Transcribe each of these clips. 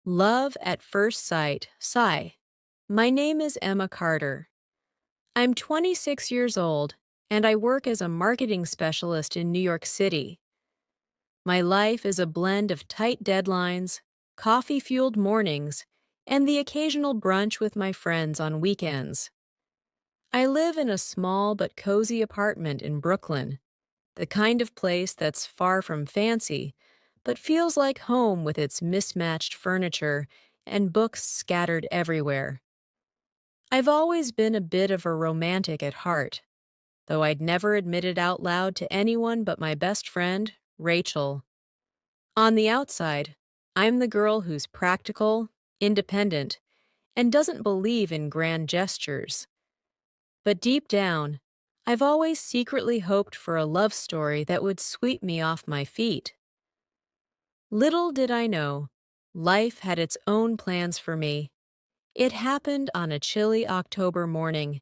Love at First Sight, Sigh. My name is Emma Carter. I'm 26 years old, and I work as a marketing specialist in New York City. My life is a blend of tight deadlines, coffee-fueled mornings, and the occasional brunch with my friends on weekends. I live in a small but cozy apartment in Brooklyn, the kind of place that's far from fancy, but feels like home with its mismatched furniture and books scattered everywhere. I've always been a bit of a romantic at heart, though I'd never admit it out loud to anyone but my best friend, Rachel. On the outside, I'm the girl who's practical, independent, and doesn't believe in grand gestures. But deep down, I've always secretly hoped for a love story that would sweep me off my feet. Little did I know, life had its own plans for me. It happened on a chilly October morning.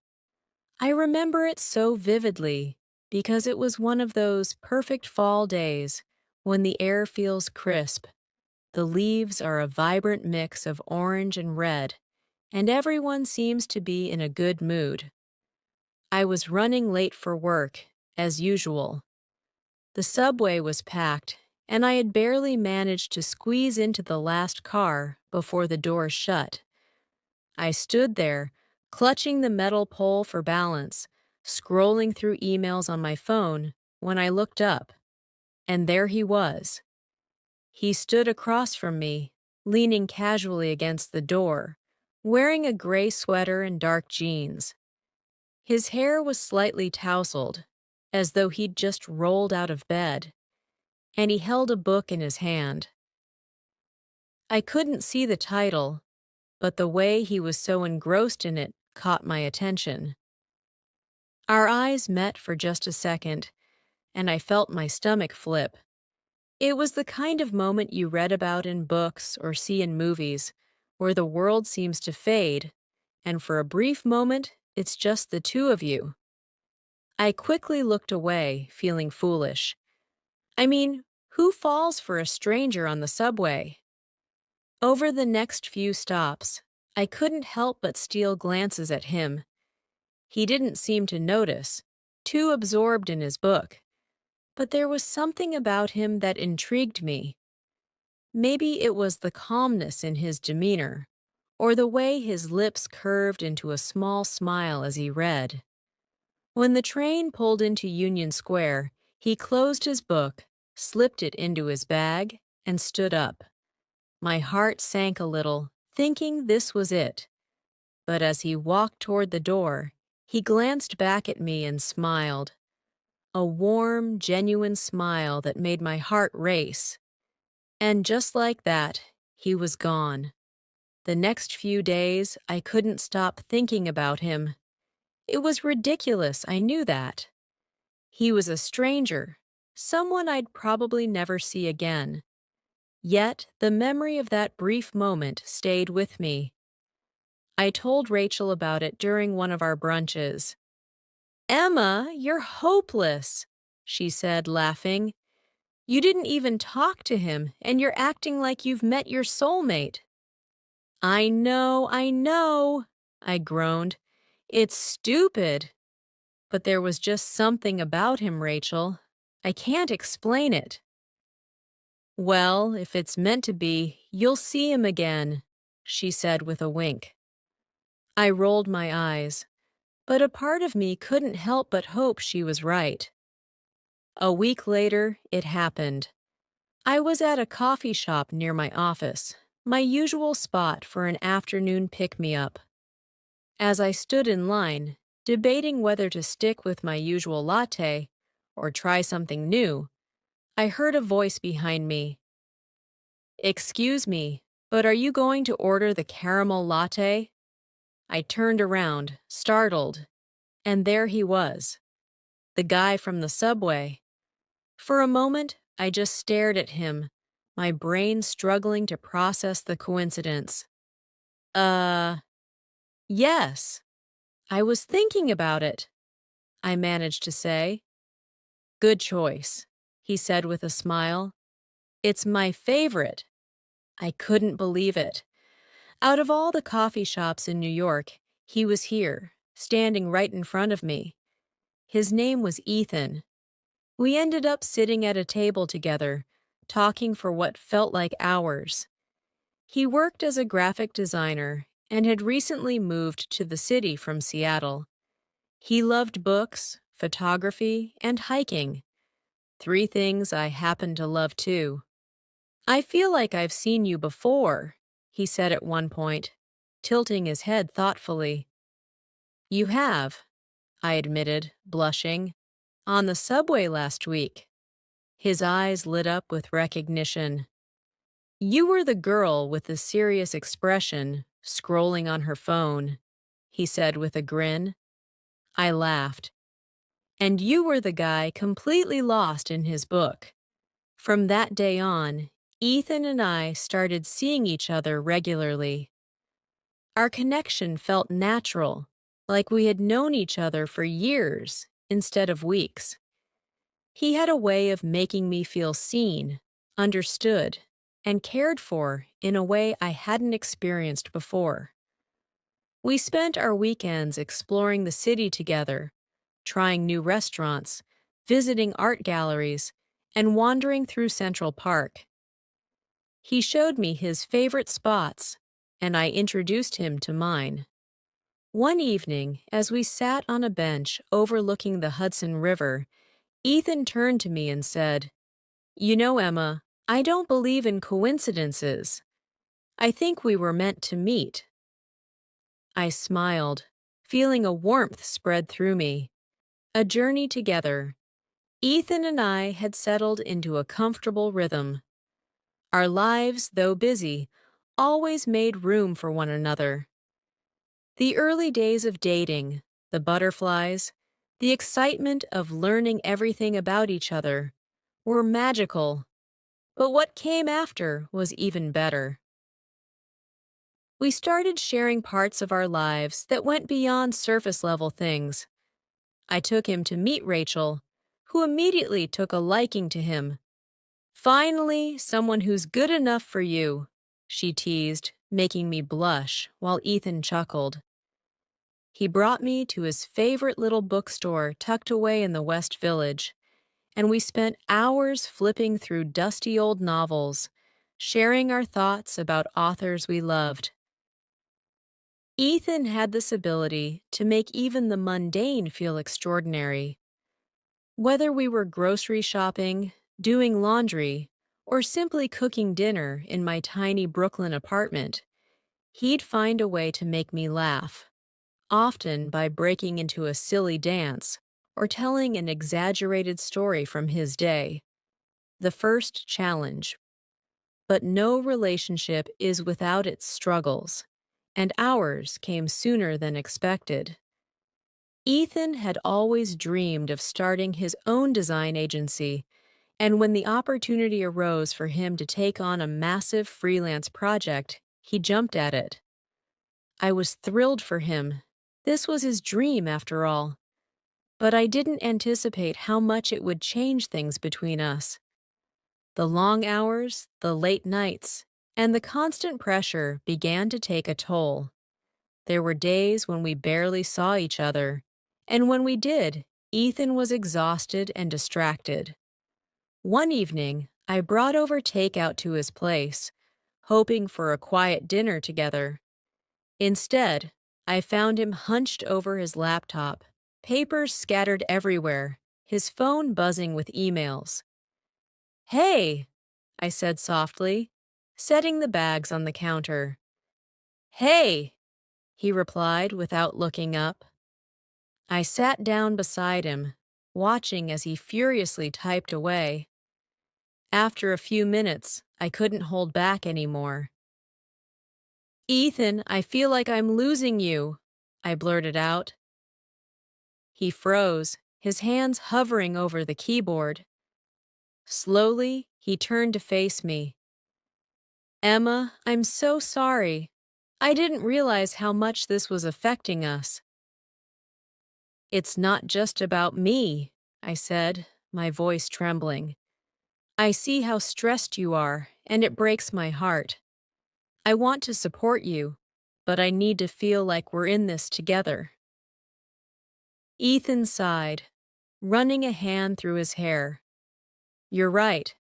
I remember it so vividly because it was one of those perfect fall days when the air feels crisp, the leaves are a vibrant mix of orange and red, and everyone seems to be in a good mood. I was running late for work, as usual. The subway was packed, and I had barely managed to squeeze into the last car before the doors shut. I stood there, clutching the metal pole for balance, scrolling through emails on my phone, when I looked up, and there he was. He stood across from me, leaning casually against the door, wearing a gray sweater and dark jeans. His hair was slightly tousled, as though he'd just rolled out of bed, and he held a book in his hand. I couldn't see the title, but the way he was so engrossed in it caught my attention. Our eyes met for just a second, and I felt my stomach flip. It was the kind of moment you read about in books or see in movies, where the world seems to fade, and for a brief moment, it's just the two of you. I quickly looked away, feeling foolish. I mean, who falls for a stranger on the subway? Over the next few stops, I couldn't help but steal glances at him. He didn't seem to notice, too absorbed in his book. But there was something about him that intrigued me. Maybe it was the calmness in his demeanor, or the way his lips curved into a small smile as he read. When the train pulled into Union Square, he closed his book, slipped it into his bag, and stood up. My heart sank a little, thinking this was it. But as he walked toward the door, he glanced back at me and smiled. A warm, genuine smile that made my heart race. And just like that, he was gone. The next few days, I couldn't stop thinking about him. It was ridiculous, I knew that. He was a stranger, someone I'd probably never see again. Yet, the memory of that brief moment stayed with me. I told Rachel about it during one of our brunches. "Emma, you're hopeless," she said, laughing. "You didn't even talk to him, and you're acting like you've met your soulmate." I know," I groaned. "It's stupid." But there was just something about him, Rachel. I can't explain it. "Well, if it's meant to be, you'll see him again," she said with a wink. I rolled my eyes, but a part of me couldn't help but hope she was right. A week later, it happened. I was at a coffee shop near my office, my usual spot for an afternoon pick-me-up. As I stood in line, debating whether to stick with my usual latte or try something new, I heard a voice behind me. "Excuse me, but are you going to order the caramel latte?" I turned around, startled, and there he was, the guy from the subway. For a moment, I just stared at him, my brain struggling to process the coincidence. Yes, I was thinking about it," I managed to say. "Good choice," he said with a smile. "It's my favorite." I couldn't believe it. Out of all the coffee shops in New York, he was here, standing right in front of me. His name was Ethan. We ended up sitting at a table together, talking for what felt like hours. He worked as a graphic designer and had recently moved to the city from Seattle. He loved books, photography, and hiking, three things I happen to love too. I feel like I've seen you before, he said at one point, tilting his head thoughtfully. You have, I admitted, blushing. On the subway last week. His eyes lit up with recognition. You were the girl with the serious expression, scrolling on her phone, he said with a grin. I laughed. And you were the guy completely lost in his book. From that day on, Ethan and I started seeing each other regularly. Our connection felt natural, like we had known each other for years instead of weeks. He had a way of making me feel seen, understood, and cared for in a way I hadn't experienced before. We spent our weekends exploring the city together, trying new restaurants, visiting art galleries, and wandering through Central Park. He showed me his favorite spots, and I introduced him to mine. One evening, as we sat on a bench overlooking the Hudson River, Ethan turned to me and said, You know, Emma, I don't believe in coincidences. I think we were meant to meet. I smiled, feeling a warmth spread through me. A journey together. Ethan and I had settled into a comfortable rhythm. Our lives, though busy, always made room for one another. The early days of dating, the butterflies, the excitement of learning everything about each other, were magical. But what came after was even better. We started sharing parts of our lives that went beyond surface-level things. I took him to meet Rachel, who immediately took a liking to him. Finally, someone who's good enough for you, she teased, making me blush while Ethan chuckled. He brought me to his favorite little bookstore tucked away in the West Village, and we spent hours flipping through dusty old novels, sharing our thoughts about authors we loved. Ethan had this ability to make even the mundane feel extraordinary. Whether we were grocery shopping, doing laundry, or simply cooking dinner in my tiny Brooklyn apartment, he'd find a way to make me laugh, often by breaking into a silly dance or telling an exaggerated story from his day. The first challenge. But no relationship is without its struggles, and ours came sooner than expected. Ethan had always dreamed of starting his own design agency, and when the opportunity arose for him to take on a massive freelance project, he jumped at it. I was thrilled for him. This was his dream, after all. But I didn't anticipate how much it would change things between us. The long hours, the late nights, and the constant pressure began to take a toll. There were days when we barely saw each other, and when we did, Ethan was exhausted and distracted. One evening, I brought over takeout to his place, hoping for a quiet dinner together. Instead, I found him hunched over his laptop, papers scattered everywhere, his phone buzzing with emails. Hey, I said softly, setting the bags on the counter. Hey, he replied without looking up. I sat down beside him, watching as he furiously typed away. After a few minutes, I couldn't hold back anymore. Ethan, I feel like I'm losing you, I blurted out. He froze, his hands hovering over the keyboard. Slowly, he turned to face me. Emma, I'm so sorry. I didn't realize how much this was affecting us. It's not just about me, I said, my voice trembling. I see how stressed you are, and it breaks my heart. I want to support you, but I need to feel like we're in this together. Ethan sighed, running a hand through his hair. You're right.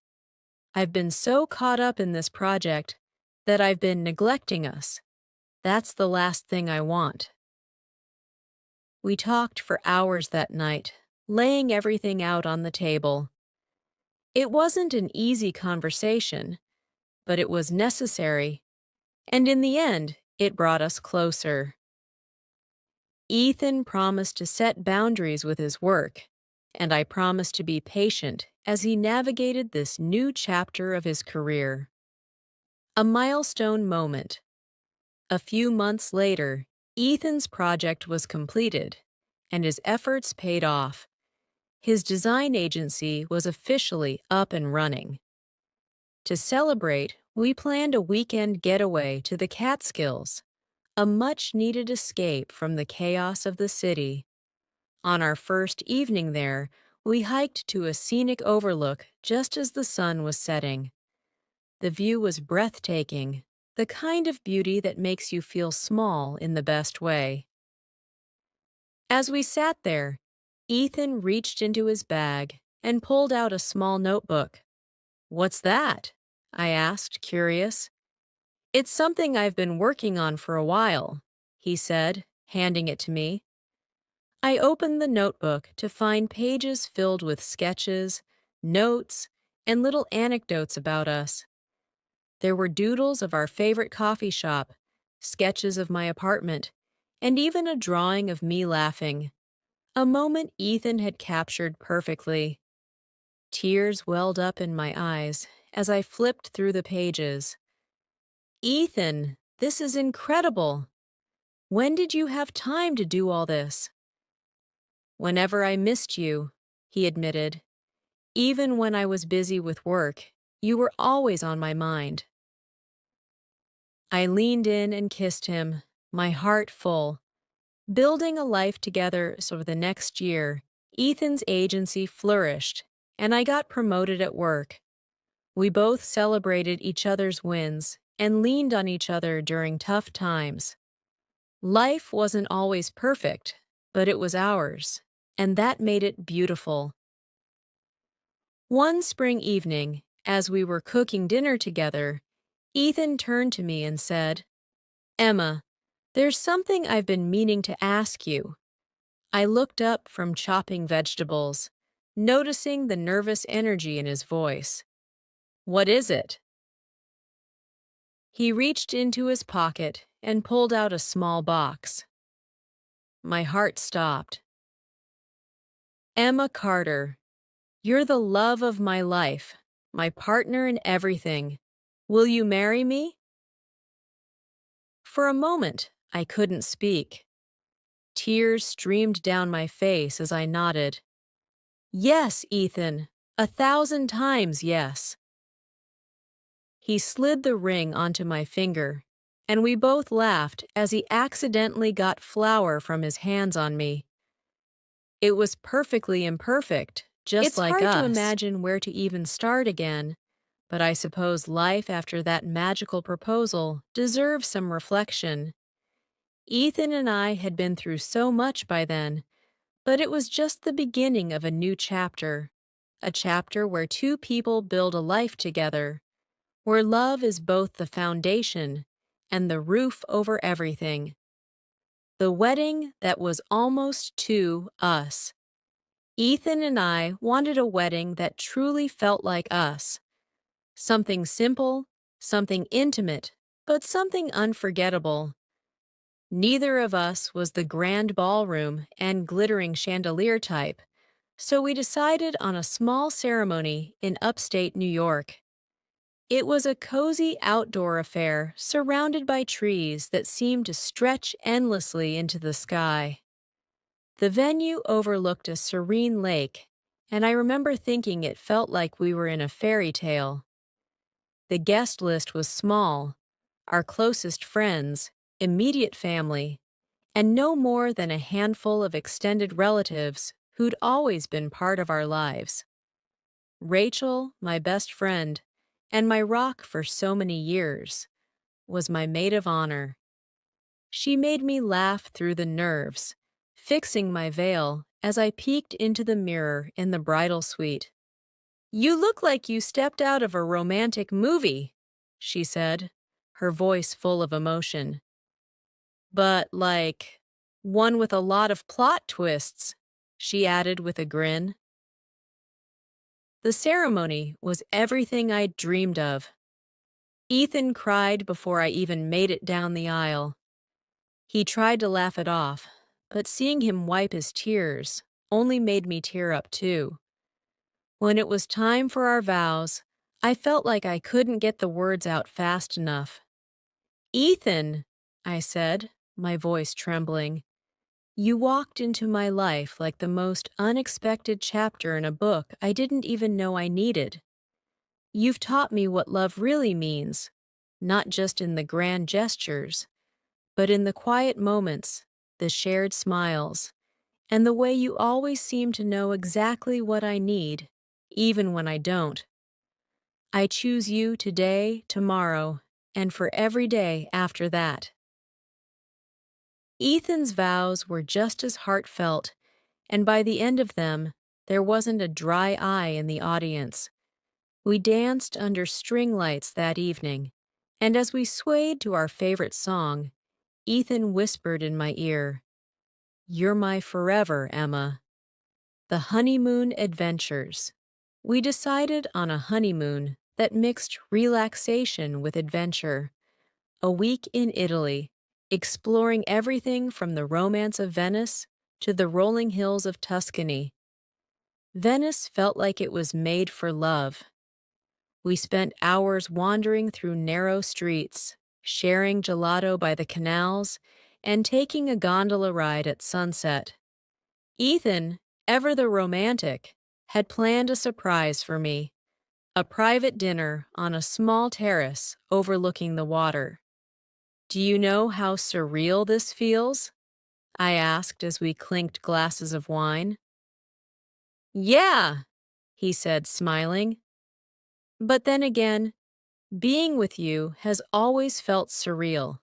I've been so caught up in this project that I've been neglecting us. That's the last thing I want. We talked for hours that night, laying everything out on the table. It wasn't an easy conversation, but it was necessary, and in the end, it brought us closer. Ethan promised to set boundaries with his work, and I promised to be patient as he navigated this new chapter of his career. A milestone moment. A few months later, Ethan's project was completed, and his efforts paid off. His design agency was officially up and running. To celebrate, we planned a weekend getaway to the Catskills, a much-needed escape from the chaos of the city. On our first evening there, we hiked to a scenic overlook just as the sun was setting. The view was breathtaking, the kind of beauty that makes you feel small in the best way. As we sat there, Ethan reached into his bag and pulled out a small notebook. "What's that?" I asked, curious. "It's something I've been working on for a while," he said, handing it to me. I opened the notebook to find pages filled with sketches, notes, and little anecdotes about us. There were doodles of our favorite coffee shop, sketches of my apartment, and even a drawing of me laughing, a moment Ethan had captured perfectly. Tears welled up in my eyes as I flipped through the pages. "Ethan, this is incredible! When did you have time to do all this?" "Whenever I missed you," he admitted. "Even when I was busy with work, you were always on my mind." I leaned in and kissed him, my heart full. Building a life together so the next year, Ethan's agency flourished, and I got promoted at work. We both celebrated each other's wins and leaned on each other during tough times. Life wasn't always perfect, but it was ours, and that made it beautiful. One spring evening, as we were cooking dinner together, Ethan turned to me and said, "Emma, there's something I've been meaning to ask you." I looked up from chopping vegetables, noticing the nervous energy in his voice. "What is it?" He reached into his pocket and pulled out a small box. My heart stopped. "Emma Carter, you're the love of my life, my partner in everything. Will you marry me?" For a moment, I couldn't speak. Tears streamed down my face as I nodded. "Yes, Ethan, 1,000 times yes." He slid the ring onto my finger, and we both laughed as he accidentally got flour from his hands on me. It was perfectly imperfect, just like us. It's hard to imagine where to even start again, but I suppose life after that magical proposal deserves some reflection. Ethan and I had been through so much by then, but it was just the beginning of a new chapter, a chapter where two people build a life together, where love is both the foundation and the roof over everything. The wedding that was almost to us. Ethan and I wanted a wedding that truly felt like us. Something simple, something intimate, but something unforgettable. Neither of us was the grand ballroom and glittering chandelier type, so we decided on a small ceremony in upstate New York. It was a cozy outdoor affair surrounded by trees that seemed to stretch endlessly into the sky. The venue overlooked a serene lake, and I remember thinking it felt like we were in a fairy tale. The guest list was small, our closest friends, immediate family, and no more than a handful of extended relatives who'd always been part of our lives. Rachel, my best friend, and my rock for so many years, was my maid of honor. She made me laugh through the nerves, fixing my veil as I peeked into the mirror in the bridal suite. "You look like you stepped out of a romantic movie," she said, her voice full of emotion. "But, like, one with a lot of plot twists," she added with a grin. The ceremony was everything I'd dreamed of. Ethan cried before I even made it down the aisle. He tried to laugh it off, but seeing him wipe his tears only made me tear up too. When it was time for our vows, I felt like I couldn't get the words out fast enough. "Ethan," I said, my voice trembling, "you walked into my life like the most unexpected chapter in a book I didn't even know I needed. You've taught me what love really means, not just in the grand gestures, but in the quiet moments, the shared smiles, and the way you always seem to know exactly what I need, even when I don't. I choose you today, tomorrow, and for every day after that." Ethan's vows were just as heartfelt, and by the end of them, there wasn't a dry eye in the audience. We danced under string lights that evening, and as we swayed to our favorite song, Ethan whispered in my ear, "You're my forever, Emma." The honeymoon adventures. We decided on a honeymoon that mixed relaxation with adventure. A week in Italy, exploring everything from the romance of Venice to the rolling hills of Tuscany. Venice felt like it was made for love. We spent hours wandering through narrow streets, sharing gelato by the canals, and taking a gondola ride at sunset. Ethan, ever the romantic, had planned a surprise for me, a private dinner on a small terrace overlooking the water. "Do you know how surreal this feels?" I asked as we clinked glasses of wine. "Yeah," he said, smiling. "But then again, being with you has always felt surreal."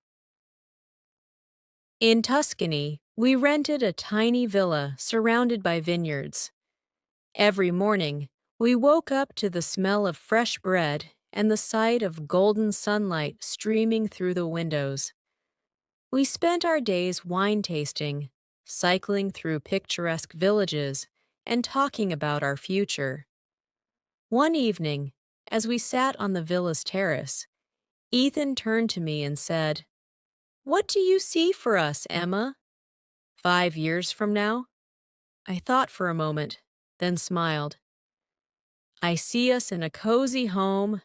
In Tuscany, we rented a tiny villa surrounded by vineyards. Every morning, we woke up to the smell of fresh bread and the sight of golden sunlight streaming through the windows. We spent our days wine tasting, cycling through picturesque villages, and talking about our future. One evening, as we sat on the villa's terrace, Ethan turned to me and said, "What do you see for us, Emma? 5 years from now?" I thought for a moment, then smiled. "I see us in a cozy home,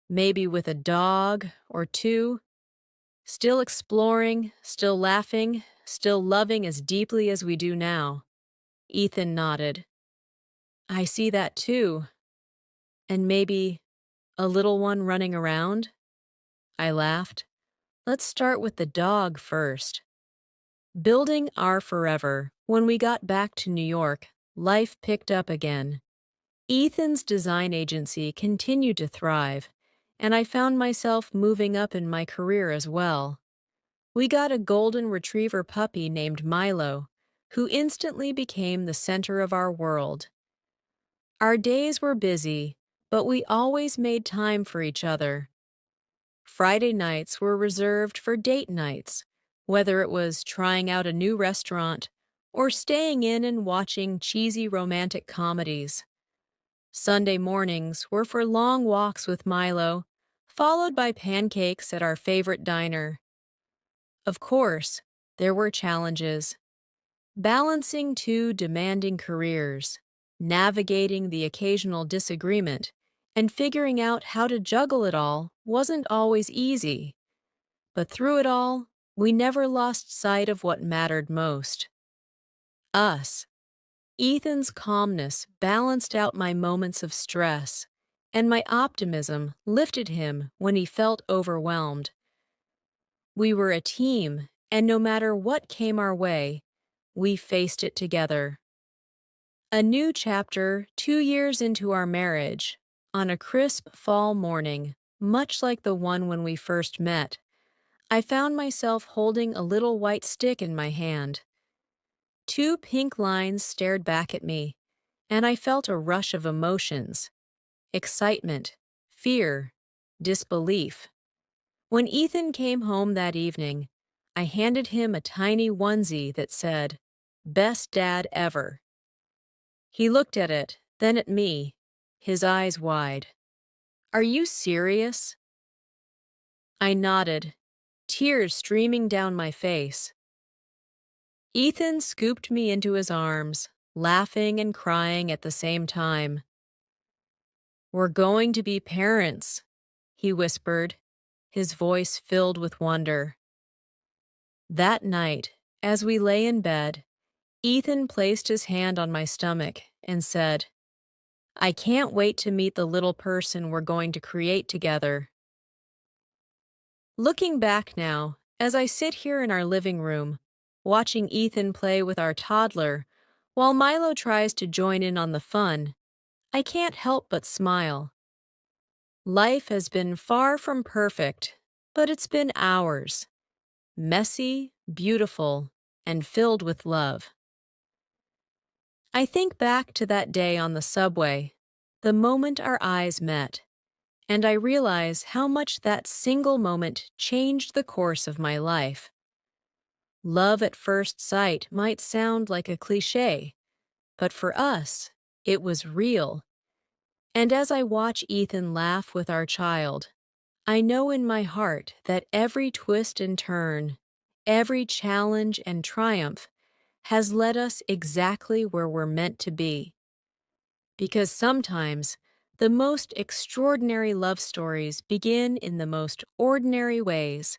maybe with a dog or two, still exploring, still laughing, still loving as deeply as we do now." Ethan nodded. "I see that too. And maybe a little one running around?" I laughed. "Let's start with the dog first." Building our forever, when we got back to New York, life picked up again. Ethan's design agency continued to thrive, and I found myself moving up in my career as well. We got a golden retriever puppy named Milo, who instantly became the center of our world. Our days were busy, but we always made time for each other. Friday nights were reserved for date nights, whether it was trying out a new restaurant or staying in and watching cheesy romantic comedies. Sunday mornings were for long walks with Milo, followed by pancakes at our favorite diner. Of course, there were challenges. Balancing two demanding careers, navigating the occasional disagreement, and figuring out how to juggle it all wasn't always easy. But through it all, we never lost sight of what mattered most. Us. Ethan's calmness balanced out my moments of stress, and my optimism lifted him when he felt overwhelmed. We were a team, and no matter what came our way, we faced it together. A new chapter 2 years into our marriage, on a crisp fall morning, much like the one when we first met, I found myself holding a little white stick in my hand. Two pink lines stared back at me, and I felt a rush of emotions: excitement, fear, disbelief. When Ethan came home that evening, I handed him a tiny onesie that said, "Best Dad Ever." He looked at it, then at me, his eyes wide. "Are you serious?" I nodded, tears streaming down my face. Ethan scooped me into his arms, laughing and crying at the same time. "We're going to be parents," he whispered, his voice filled with wonder. That night, as we lay in bed, Ethan placed his hand on my stomach and said, "I can't wait to meet the little person we're going to create together." Looking back now, as I sit here in our living room, watching Ethan play with our toddler, while Milo tries to join in on the fun, I can't help but smile. Life has been far from perfect, but it's been ours. Messy, beautiful, and filled with love. I think back to that day on the subway, the moment our eyes met, and I realize how much that single moment changed the course of my life. Love at first sight might sound like a cliche, but for us, it was real. And as I watch Ethan laugh with our child, I know in my heart that every twist and turn, every challenge and triumph has led us exactly where we're meant to be. Because sometimes, the most extraordinary love stories begin in the most ordinary ways.